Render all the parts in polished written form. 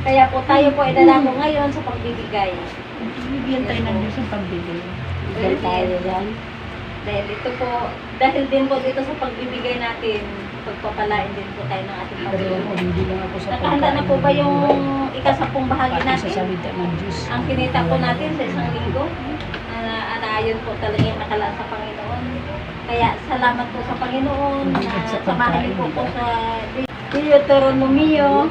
Kaya po tayo po ay dadako ngayon sa pagbibigay. Bibigyan tayo ng Diyos ang pagbigay. Bigyan tayo yan. Dahil ito po, dahil din po dito sa pagbibigay natin, pagpapalain din po tayo ng ating Pero Panginoon. hindi lang ako sa Nakahanda na po ba yung ikasampung bahagi Pati sa natin? salita ng Diyos. Ang kinita po natin sa isang linggo, ayon po talaga yung nakalaan sa Panginoon. Kaya salamat po sa Panginoon na samahan niyo po sa Deuteronomio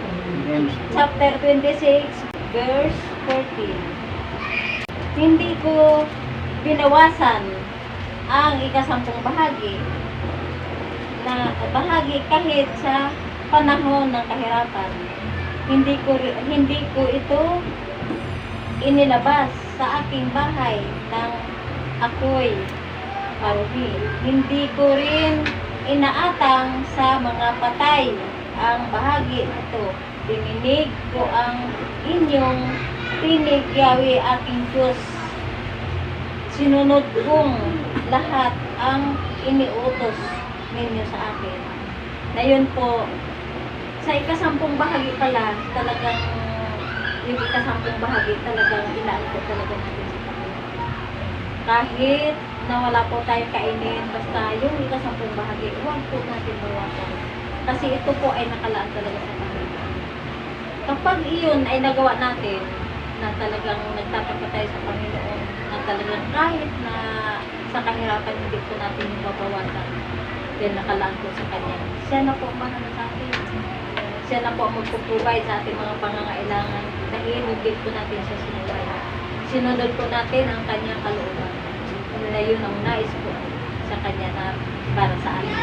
chapter 26 verse 14. Hindi ko binawasan ang ikasampung bahagi na bahagi kahit sa panahon ng kahirapan. Hindi ko ito inilabas sa aking bahay ng ako'y maruhi. Hindi ko rin inaatang sa mga patay ang bahagi nito. Dininig ko ang inyong tinig, Yahweh aking Diyos. Sinunod kong lahat ang iniutos ninyo sa akin. Na yun po, sa ikasampung bahagi pala, talagang yung ikasampung bahagi talagang ilaan po talaga natin sa Panginoon. Kahit na wala po tayong kainin, basta yung ikasampung bahagi, huwag po natin bawasan. Kasi ito po ay nakalaan talaga sa Panginoon. Kapag iyon ay nagawa natin, na talagang nagtatapat tayo sa Panginoon, na talagang kahit na sa kahirapan hindi po natin yung babawasan, dahil nakalaan po sa Kanya. Siya na po ang bahala sa atin. Siya na po ang magpuprovide sa ating mga pangangailangan dahil hindi po natin siya sinunod. Sinunod po natin ang Kanyang kalooban. Na yun ang nais po sa Kanya na para sa atin.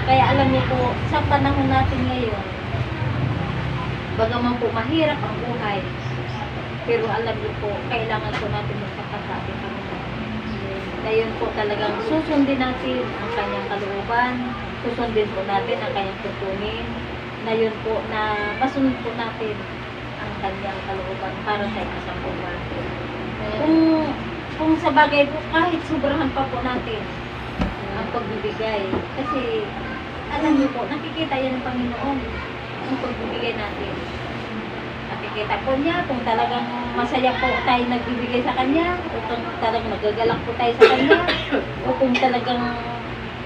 Kaya alam niyo po, sa panahon natin ngayon, bagaman po mahirap ang buhay, pero alam niyo po, kailangan po natin magtapat sa ating Panginoon. Na yun po talagang susundin natin ang Kanyang kalooban, susundin po natin ang Kanyang tutunin, na yun po na masunod po natin ang Kanyang kalooban para sa ikasampung bahagi. Kung sa bagay po, kahit sobrahan pa po natin ang pagbibigay, kasi alam niyo po, nakikita yan ng Panginoon ang pagbibigay natin. Nakikita po niya kung talagang masaya po tayo nagbibigay sa Kanya, o kung talagang nagagalak po tayo sa Kanya, o kung talagang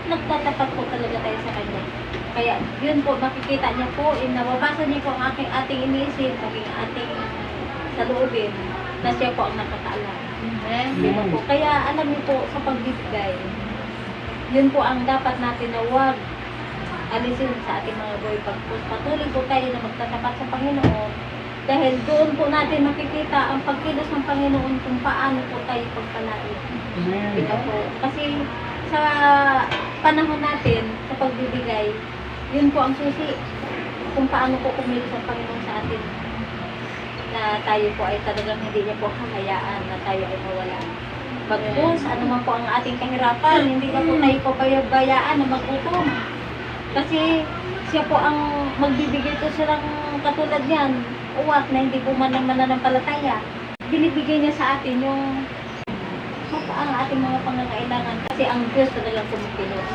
nagtatapat po talaga tayo sa Kanya. Kaya yun po, makikita niya po, nababasa niya po ang ating iniisip, maging ating saloobin, na siya po ang nakakaalam. Diba po? Kaya alam niyo po, sa pagbibigay, yun po ang dapat natin na huwag alisin sa ating mga buhay. Patuloy po tayo na magtatapat sa Panginoon, dahil doon po natin makikita ang pagkilos ng Panginoon kung paano po tayo pagpalain. Diba po? Kasi sa panahon natin, sa pagbibigay, yun po ang susi kung paano po kumilos ang Panginoon sa atin, na tayo po ay talagang hindi niya po hahayaan na tayo ay mawala. Bagkus, ano man po ang ating kahirapan, hindi na po tayo pabayaan na magutom. Kasi siya po ang magbibigay po silang katulad niyan, uwak na hindi po mananampalataya. Binibigay niya sa atin yung ang ating mga pangangailangan, kasi ang Diyos talagang kumikilos.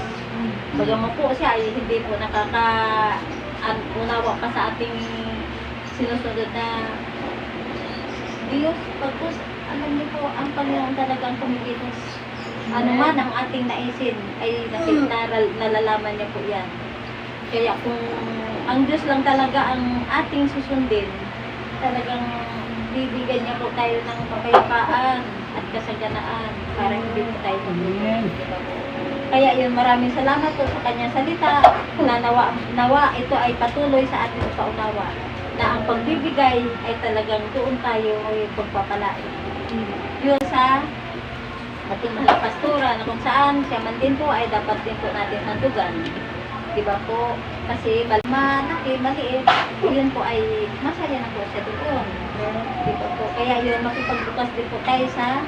Bagaman po siya ay hindi po unawa pa sa ating sinusunod na Diyos. Pagkus, alam niyo po, ang Panginoon talagang kumikilos. Ano man ang ating naisin, ay nalalaman niya po yan. Kaya kung ang Diyos lang talaga ang ating susundin, talagang bibigyan niya po tayo ng kapayapaan at kasaganaan para hindi po tayo magutom. Kaya yun, maraming salamat po sa Kanyang salita, na nawa ito ay patuloy sa ating paunawa, na ang pagbibigay ay talagang doon tayo ay pagpapalain. Yun sa ating mahal pastora, na kung saan siya man din po ay dapat din po natin handugan. Diba po? Kasi malaki, maliit, yun po ay masaya na po siya doon. Diba po? Kaya yun, makipagbukas din po tayo sa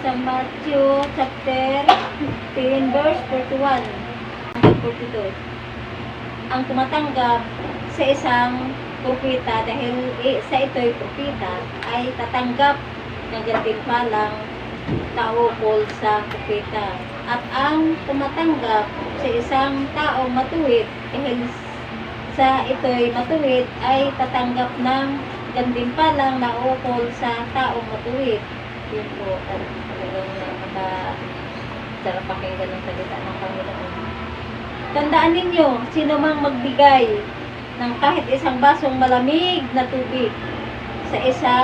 Matthew chapter 15 verse 41 hanggang 42. Ang tumatanggap sa isang propeta, dahil sa ito'y propeta, ay tatanggap ng gantimpalang taukol sa propeta. At ang tumatanggap sa isang tao matuwid, dahil sa ito'y matuwid, ay tatanggap ng Ganun pa lang naukol sa taong matuwid. Yun po, talagang sarap pakinggan ng salita ng Panginoon. Tandaan ninyo, sino mang magbigay ng kahit isang basong malamig na tubig sa isa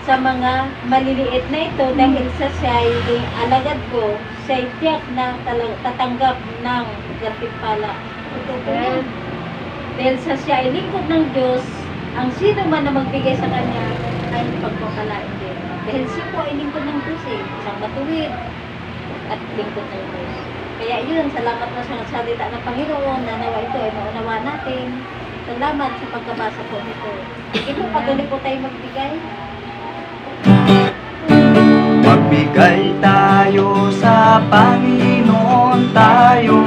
sa mga maliliit na ito dahil sa siya'y alagad ko, siya'y tiyak na tatanggap ng gantimpala. Ito po yan. Dahil sa siya ay lingkod ng Diyos, ang sino man na magbigay sa Kanya ay pagpapalain din. Dahil siya po ay lingkod ng Diyos isang matuwid at lingkod ng Diyos. Kaya yun, salamat mo sa salita ng Panginoon na nawa ito ay maunawa natin. Salamat sa pagkabasa po nito. Sige po, patuloy po tayo magbigay. Magbigay tayo sa Panginoon, tayo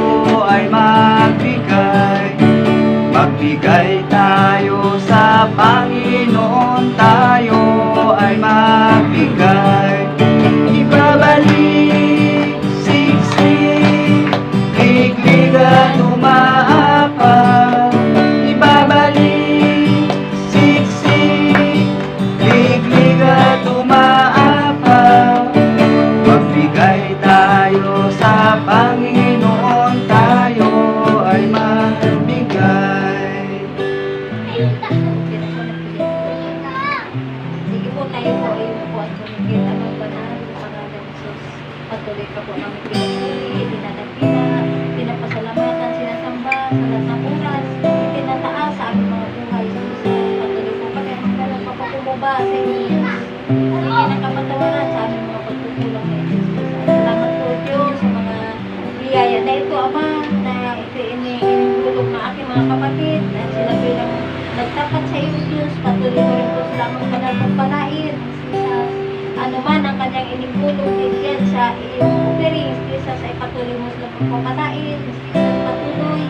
ay magbigay. Magbigay tayo sa Panginoon, tayo ay magbigay. Ibabalik, siksik, liglig at umaapaw. Ibabalik, siksik, liglig at umaapaw. Magbigay tayo sa Panginoon, tayo ay magbigay. Sige po, tayo po ay po ang sumigil ang banal ng pangalan ng Jesus. Patuloy pa po namin pinagpili, dinadakila, pinapasalamatan, sinasamba, sa lahat ng oras, itinataas sa aming mga buhay sa Jesus. Patuloy po kami ang magkalang papapumaba sa inyo. Sige ng kapatawaran sa aming mga pagkukulang na Jesus. Salamat po Diyos sa mga biyaya na ito, Ama, na ito inihulog ng aking mga kapatid at sila bilang nagtapat sa iyo, Diyos. Patuloy mo rin po sila ang kanal mong palain. Jesus, ano man ang kanyang inipulong din yan sa iyong offerings, Jesus, ay patuloy mo sila pagpapalain. Jesus, patuloy.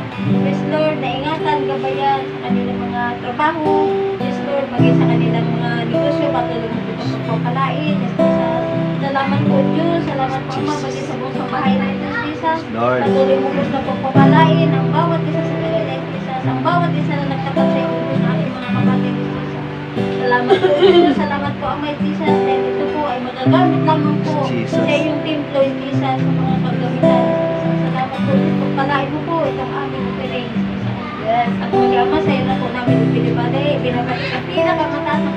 Yes, Lord, naingatan, gabayan sa kanilang mga trabaho. Yes, Lord, maging sa kanilang mga negosyo, patuloy mo dito pagpapalain. Yes, Jesus. Salamat po, Diyos. Salamat po, Ama, maging sa buong bahay na ito, Jesus. Lord. Patuloy mo po sila pagpapalain ang bawat isa sa kanila, Jesus. Ang bawat isa na nagtapat sa iyo, Diyos, na aking mga kapatid, Jesus. Salamat po, Diyos. Salamat po, Ama, Jesus. Dahil ito po ay magagamit lamang po Jesus. sa iyong templo, Jesus, sa mga paggamitan, Jesus. Salamat po, Diyos. Pagpalain mo po itong aming offerings, Jesus. Yes. At mag-ama sa iyo na po namin pinibali, binabalik ang pinakamataas na